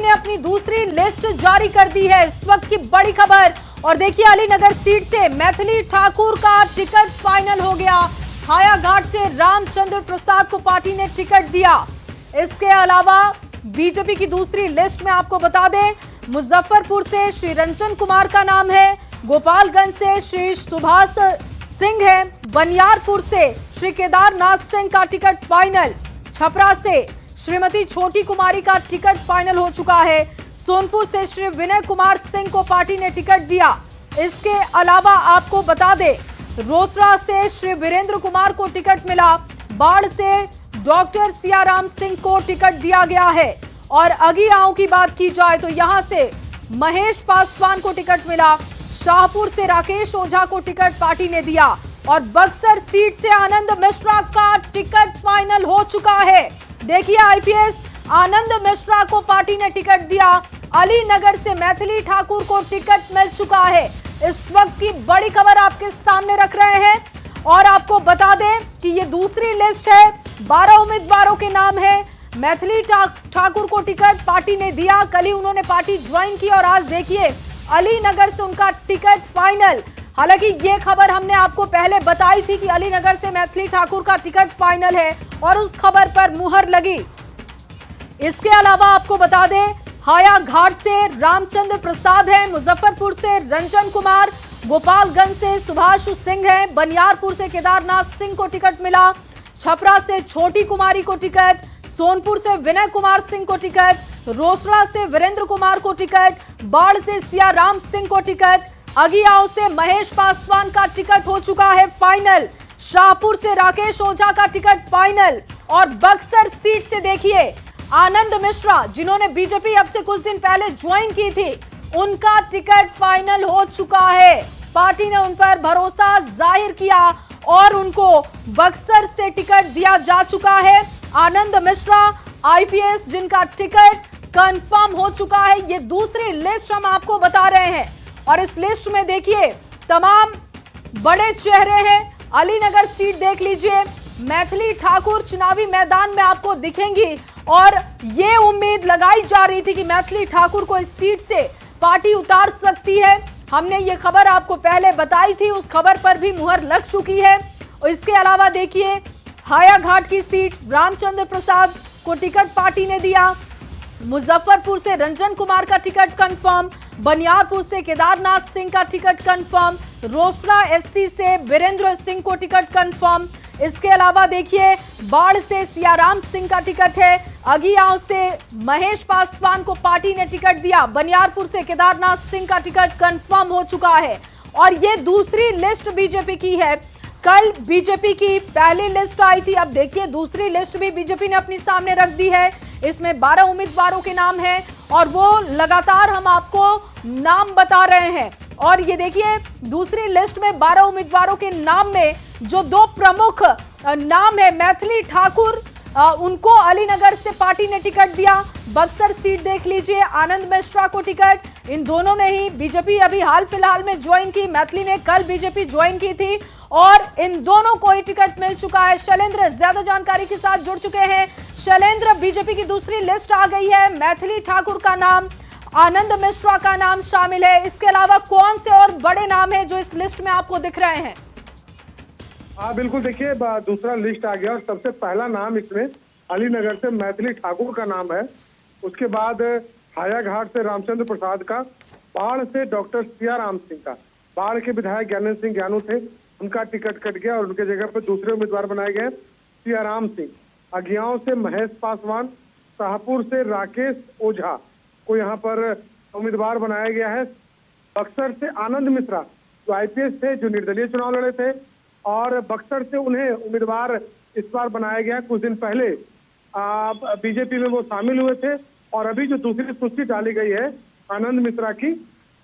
ने अपनी दूसरी लिस्ट जारी कर दी है। इस वक्त की बड़ी खबर, और देखिए अलीनगर सीट से मैथिली ठाकुर का टिकट फाइनल हो गया। हायाघाट से रामचंद्र प्रसाद को पार्टी ने टिकट दिया। इसके अलावा बीजेपी की दूसरी लिस्ट में आपको बता दें, मुजफ्फरपुर से श्री रंजन कुमार का नाम है, गोपालगंज से श्री सुभाष सिंह है, बनियारपुर से श्री केदारनाथ सिंह का टिकट फाइनल, छपरा से श्रीमती छोटी कुमारी का टिकट फाइनल हो चुका है, सोनपुर से श्री विनय कुमार सिंह को पार्टी ने टिकट दिया। इसके अलावा आपको बता दें, रोसड़ा से श्री वीरेंद्र कुमार को टिकट मिला, बाढ़ से डॉक्टर सियाराम सिंह को टिकट दिया गया है। और अगियाओं की बात की जाए तो यहां से महेश पासवान को टिकट मिला, शाहपुर से राकेश ओझा को टिकट पार्टी ने दिया, और बक्सर सीट से आनंद मिश्रा का टिकट फाइनल हो चुका है। देखिए आईपीएस आनंद मिश्रा को पार्टी ने टिकट दिया। अलीनगर से मैथिली ठाकुर को टिकट मिल चुका है। इस वक्त की बड़ी खबर आपके सामने रख रहे हैं, और आपको बता दें कि ये दूसरी लिस्ट है, 12 उम्मीदवारों के नाम है। मैथिली ठाकुर को टिकट पार्टी ने दिया, कल ही उन्होंने पार्टी ज्वाइन की, और आज देखिए अलीनगर से उनका टिकट फाइनल। हालांकि ये खबर हमने आपको पहले बताई थी कि अलीनगर से मैथिली ठाकुर का टिकट फाइनल है, और उस खबर पर मुहर लगी। इसके अलावा आपको बता दें, हायाघाट से रामचंद्र प्रसाद है, मुजफ्फरपुर से रंजन कुमार, गोपालगंज से सुभाष सिंह है, बनियारपुर से केदारनाथ सिंह को टिकट मिला, छपरा से छोटी कुमारी को टिकट, सोनपुर से विनय कुमार सिंह को टिकट, रोसड़ा से वीरेंद्र कुमार को टिकट, बाढ़ से सियाराम सिंह को टिकट, अगियाओं से महेश पासवान का टिकट हो चुका है फाइनल, शाहपुर से राकेश ओझा का टिकट फाइनल, और बक्सर सीट से देखिए आनंद मिश्रा, जिन्होंने बीजेपी अब से कुछ दिन पहले ज्वाइन की थी, उनका टिकट फाइनल हो चुका है। पार्टी ने उन पर भरोसा जाहिर किया और उनको बक्सर से टिकट दिया जा चुका है। आनंद मिश्रा आईपीएस, जिनका टिकट कंफर्म हो चुका है। ये दूसरी लिस्ट हम आपको बता रहे हैं, और इस लिस्ट में देखिए तमाम बड़े चेहरे हैं। अलीनगर सीट देख लीजिए, मैथिली ठाकुर चुनावी मैदान में आपको दिखेंगी, और ये उम्मीद लगाई जा रही थी कि मैथिली ठाकुर को इस सीट से पार्टी उतार सकती है। हमने ये खबर आपको पहले बताई थी, उस खबर पर भी मुहर लग चुकी है। और इसके अलावा देखिए हायाघाट की सीट रामचंद्र प्रसाद को टिकट पार्टी ने दिया, मुजफ्फरपुर से रंजन कुमार का टिकट कंफर्म, बनियारपुर से केदारनाथ सिंह का टिकट कंफर्म, रोसड़ा एससी से वीरेंद्र सिंह को टिकट कंफर्म। इसके अलावा देखिए बाढ़ से सियाराम सिंह का टिकट है, अगियाओं से महेश पासवान को पार्टी ने टिकट दिया, बनियारपुर से केदारनाथ सिंह का टिकट कंफर्म हो चुका है। और ये दूसरी लिस्ट बीजेपी की है। कल बीजेपी की पहली लिस्ट आई थी, अब देखिए दूसरी लिस्ट भी बीजेपी ने अपनी सामने रख दी है। इसमें 12 उम्मीदवारों के नाम हैं, और वो लगातार हम आपको नाम बता रहे हैं। और ये देखिए दूसरी लिस्ट में 12 उम्मीदवारों के नाम में जो दो प्रमुख नाम है, मैथिली ठाकुर, उनको अलीनगर से पार्टी ने टिकट दिया। बक्सर सीट देख लीजिए, आनंद मिश्रा को टिकट, इन दोनों ने ही बीजेपी अभी हाल फिलहाल में ज्वाइन की, मैथिली ने कल बीजेपी ज्वाइन की थी, और इन दोनों को ही टिकट मिल चुका है। शैलेंद्र ज्यादा जानकारी के साथ जुड़ चुके हैं। शैलेंद्र, बीजेपी की दूसरी लिस्ट आ गई है, मैथिली ठाकुर का नाम, आनंद मिश्रा का नाम शामिल है। इसके अलावा कौन से और बड़े नाम हैं जो इस लिस्ट में आपको दिख रहे हैं? हाँ बिल्कुल, देखिए दूसरा लिस्ट आ गया, और सबसे पहला नाम इसमें अलीनगर से मैथिली ठाकुर का नाम है। उसके बाद हायाघाट से रामचंद्र प्रसाद का, बाढ़ से डॉक्टर सियाराम सिंह का, बाढ़ के विधायक ज्ञानेंद्र सिंह ज्ञानू थे, उनका टिकट कट गया और उनके जगह पर दूसरे उम्मीदवार बनाए गए सियाराम सिंह। अगियाओं से महेश पासवान, शाहपुर से राकेश ओझा को यहाँ पर उम्मीदवार बनाया गया है। बक्सर से आनंद मिश्रा जो आईपीएस थे, जो निर्दलीय चुनाव लड़े थे, और बक्सर से उन्हें उम्मीदवार इस बार बनाया गया। कुछ दिन पहले बीजेपी में वो शामिल हुए थे, और अभी जो दूसरी सूची डाली गई है आनंद मिश्रा की,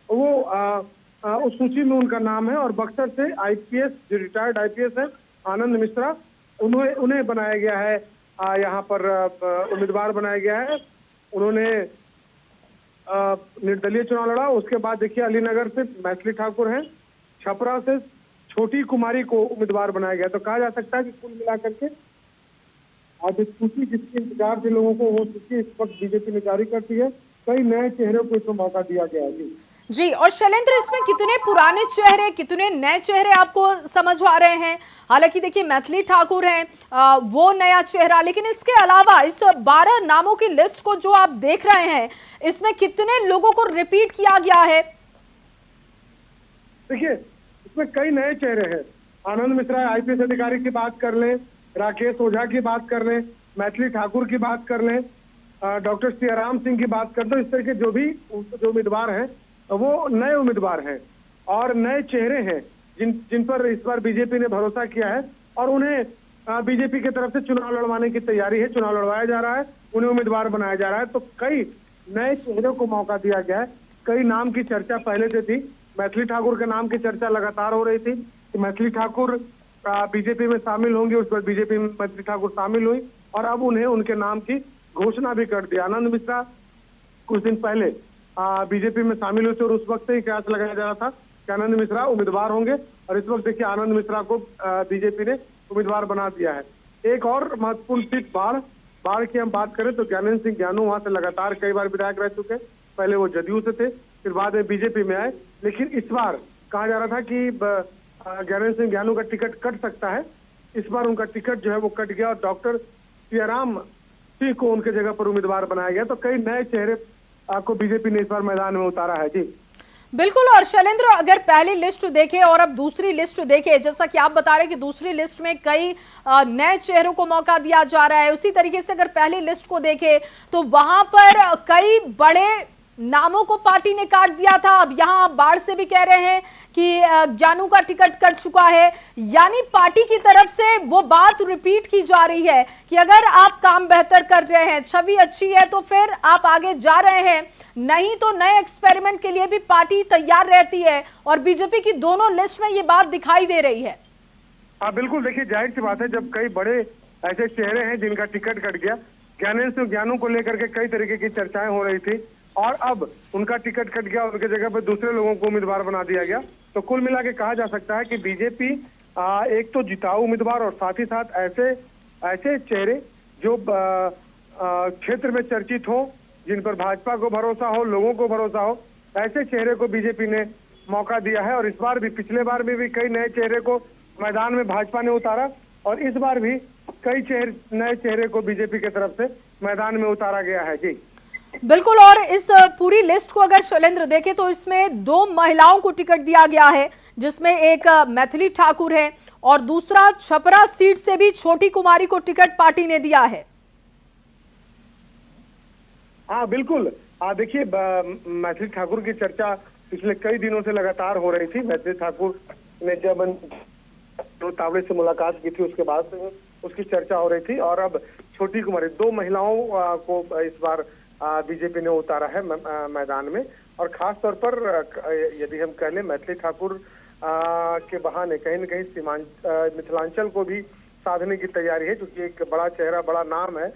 वो उस सूची में उनका नाम है। और बक्सर से आईपीएस, जो रिटायर्ड आईपीएस है आनंद मिश्रा, उन्हें बनाया गया है, यहाँ पर उम्मीदवार बनाया गया है। उन्होंने निर्दलीय चुनाव लड़ा। उसके बाद देखिए अलीनगर से मैथिली ठाकुर हैं, छपरा से छोटी कुमारी को उम्मीदवार बनाया गया। तो कहा जा सकता है कि कुल मिलाकर के आज सूची जिसकी इंतजार थे लोगों को, वो सूची इस वक्त बीजेपी ने जारी कर दी है। कई नए चेहरों को इसमें मौका दिया गया है जी। जी, और शैलेंद्र, इसमें कितने पुराने चेहरे, कितने नए चेहरे आपको समझ आ रहे हैं? हालांकि देखिए मैथिली ठाकुर हैं, वो नया चेहरा, लेकिन इसके अलावा इस 12 नामों की लिस्ट को जो आप देख रहे हैं, इसमें कितने लोगों को रिपीट किया गया है? देखिए इसमें कई नए चेहरे हैं। आनंद मिश्रा आईपीएस अधिकारी की बात कर लें, राकेश ओझा की बात कर लें, मैथिली ठाकुर की बात कर लें, डॉक्टर सियाराम सिंह की बात कर दो, इस तरह के जो उम्मीदवार हैं वो नए उम्मीदवार हैं और नए चेहरे हैं जिन पर इस बार बीजेपी ने भरोसा किया है और उन्हें बीजेपी की तरफ से चुनाव लड़वाने की तैयारी है। चुनाव लड़वाया जा रहा है, उन्हें उम्मीदवार बनाया जा रहा है। तो कई नए चेहरों को मौका दिया गया है। कई नाम की चर्चा पहले से थी। मैथिली ठाकुर के नाम की चर्चा लगातार हो रही थी कि मैथिली ठाकुर बीजेपी में शामिल होंगी, उस पर बीजेपी में मैथिली ठाकुर शामिल हुई और अब उन्हें उनके नाम की घोषणा भी कर दी। आनंद मिश्रा कुछ दिन पहले बीजेपी में शामिल हुए थे और उस वक्त से ही कयास लगाया जा रहा था कि आनंद मिश्रा उम्मीदवार होंगे और इस वक्त देखिए आनंद मिश्रा को बीजेपी ने उम्मीदवार बना दिया है। एक और महत्वपूर्ण सीट बाढ़ की हम बात करें तो ज्ञानेंद्र सिंह ज्ञानू वहां से लगातार कई बार विधायक रह चुके। पहले वो जदयू से थे, फिर बाद में बीजेपी में आए, लेकिन इस बार कहा जा रहा था कि ज्ञानेंद्र सिंह ज्ञानू का टिकट कट सकता है। इस बार उनका टिकट जो है वो कट गया और डॉक्टर सियाराम सिंह को उनके जगह पर उम्मीदवार बनाया गया। तो कई नए चेहरे आपको बीजेपी ने इस बार मैदान में उतारा है जी। बिल्कुल। और शैलेंद्र, अगर पहली लिस्ट देखें और अब दूसरी लिस्ट देखें, जैसा कि आप बता रहे हैं कि दूसरी लिस्ट में कई नए चेहरों को मौका दिया जा रहा है, उसी तरीके से अगर पहली लिस्ट को देखें तो वहां पर कई बड़े नामों को पार्टी ने काट दिया था। अब यहां बाढ़ से भी कह रहे हैं कि जानू का टिकट कट चुका है, यानी पार्टी की तरफ से वो बात रिपीट की जा रही है कि अगर आप काम बेहतर कर रहे हैं, छवि अच्छी है, तो फिर आप आगे जा रहे हैं, नहीं तो नए एक्सपेरिमेंट के लिए भी पार्टी तैयार रहती है। और बीजेपी की दोनों लिस्ट में ये बात दिखाई दे रही है। हाँ बिल्कुल, देखिए जाहिर सी बात है जब कई बड़े ऐसे चेहरे हैं जिनका टिकट कट गया। ज्ञानेंद्र सिंह ज्ञानू को लेकर के कई तरीके की चर्चाएं हो रही थी और अब उनका टिकट कट गया, उनके जगह पर दूसरे लोगों को उम्मीदवार बना दिया गया। तो कुल मिला के कहा जा सकता है कि बीजेपी एक तो जिताऊ उम्मीदवार और साथ ही साथ ऐसे चेहरे जो क्षेत्र में चर्चित हो, जिन पर भाजपा को भरोसा हो, लोगों को भरोसा हो, ऐसे चेहरे को बीजेपी ने मौका दिया है। और इस बार भी, पिछले बार में भी कई नए चेहरे को मैदान में भाजपा ने उतारा और इस बार भी कई नए चेहरे को बीजेपी की तरफ से मैदान में उतारा गया है जी। बिल्कुल। और इस पूरी लिस्ट को अगर शैलेंद्र देखें तो इसमें 2 महिलाओं को टिकट दिया गया है, जिसमें एक मैथिली ठाकुर है और दूसरा छपरा सीट से भी छोटी कुमारी को टिकट पार्टी ने दिया है। हाँ बिल्कुल, देखिए मैथिली ठाकुर की चर्चा पिछले कई दिनों से लगातार हो रही थी। मैथिली ठाकुर ने जब तावड़े से मुलाकात की थी उसके बाद उसकी चर्चा हो रही थी और अब छोटी कुमारी, 2 महिलाओं को इस बार बीजेपी ने उतारा है मैदान में। और खास तौर पर यदि हम कह लें मैथिली ठाकुर के बहाने कहीं न कहीं मिथिलांचल को भी साधने की तैयारी है, क्योंकि एक बड़ा चेहरा, बड़ा नाम है